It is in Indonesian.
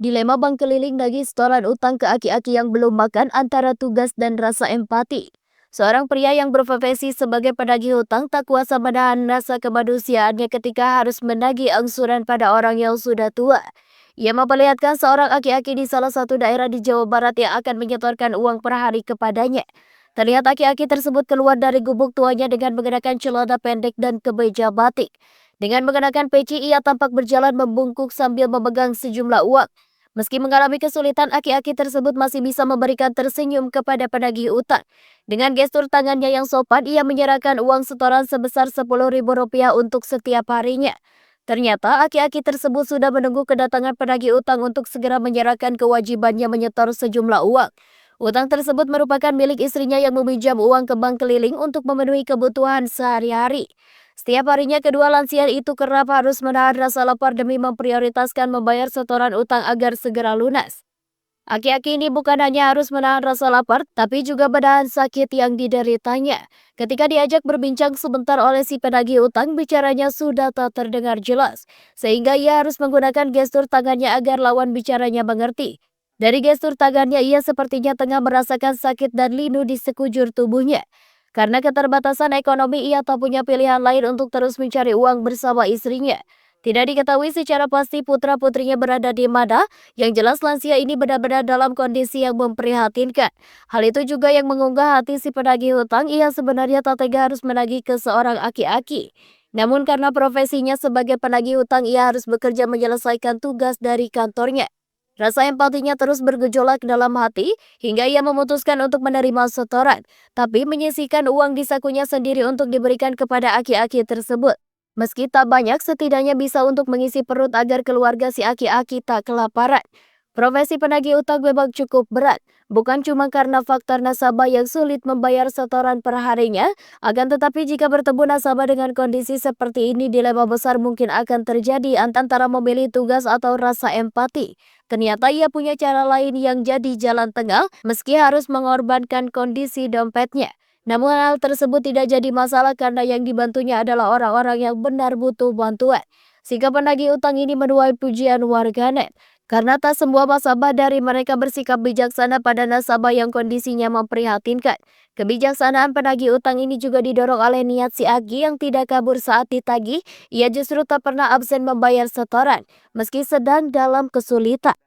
Dilema bank keliling nagih setoran utang ke aki-aki yang belum makan antara tugas dan rasa empati. Seorang pria yang berprofesi sebagai penagih hutang tak kuasa menahan rasa kemanusiaannya ketika harus menagih angsuran pada orang yang sudah tua. Ia memperlihatkan seorang aki-aki di salah satu daerah di Jawa Barat yang akan menyetorkan uang per hari kepadanya. Terlihat aki-aki tersebut keluar dari gubuk tuanya dengan mengenakan celana pendek dan kemeja batik. Dengan mengenakan peci, ia tampak berjalan membungkuk sambil memegang sejumlah uang. Meski mengalami kesulitan, aki-aki tersebut masih bisa memberikan tersenyum kepada penagih utang. Dengan gestur tangannya yang sopan, ia menyerahkan uang setoran sebesar Rp10.000 untuk setiap harinya. Ternyata aki-aki tersebut sudah menunggu kedatangan penagih utang untuk segera menyerahkan kewajibannya menyetor sejumlah uang. Utang tersebut merupakan milik istrinya yang meminjam uang ke bank keliling untuk memenuhi kebutuhan sehari-hari. Setiap harinya kedua lansia itu kerap harus menahan rasa lapar demi memprioritaskan membayar setoran utang agar segera lunas. Aki-aki ini bukan hanya harus menahan rasa lapar, tapi juga menahan sakit yang dideritanya. Ketika diajak berbincang sebentar oleh si penagih utang, bicaranya sudah tak terdengar jelas, sehingga ia harus menggunakan gestur tangannya agar lawan bicaranya mengerti. Dari gestur tangannya, ia sepertinya tengah merasakan sakit dan linu di sekujur tubuhnya. Karena keterbatasan ekonomi, ia tak punya pilihan lain untuk terus mencari uang bersama istrinya. Tidak diketahui secara pasti putra-putrinya berada di mana, yang jelas lansia ini benar-benar dalam kondisi yang memprihatinkan. Hal itu juga yang mengunggah hati si penagih hutang, ia sebenarnya tak tega harus menagih ke seorang aki-aki. Namun karena profesinya sebagai penagih hutang, ia harus bekerja menyelesaikan tugas dari kantornya. Rasa empatinya terus bergejolak dalam hati hingga ia memutuskan untuk menerima setoran, tapi menyisihkan uang di sakunya sendiri untuk diberikan kepada aki-aki tersebut. Meski tak banyak, setidaknya bisa untuk mengisi perut agar keluarga si aki-aki tak kelaparan. Profesi penagih utang memang cukup berat, bukan cuma karena faktor nasabah yang sulit membayar setoran per harinya, akan tetapi jika bertemu nasabah dengan kondisi seperti ini, dilema besar mungkin akan terjadi antara memilih tugas atau rasa empati. Ternyata ia punya cara lain yang jadi jalan tengah meski harus mengorbankan kondisi dompetnya. Namun hal tersebut tidak jadi masalah karena yang dibantunya adalah orang-orang yang benar butuh bantuan. Sikap penagih utang ini menuai pujian warganet. Karena tak semua nasabah dari mereka bersikap bijaksana pada nasabah yang kondisinya memprihatinkan. Kebijaksanaan penagih utang ini juga didorong oleh niat si Agi yang tidak kabur saat ditagih. Ia justru tak pernah absen membayar setoran, meski sedang dalam kesulitan.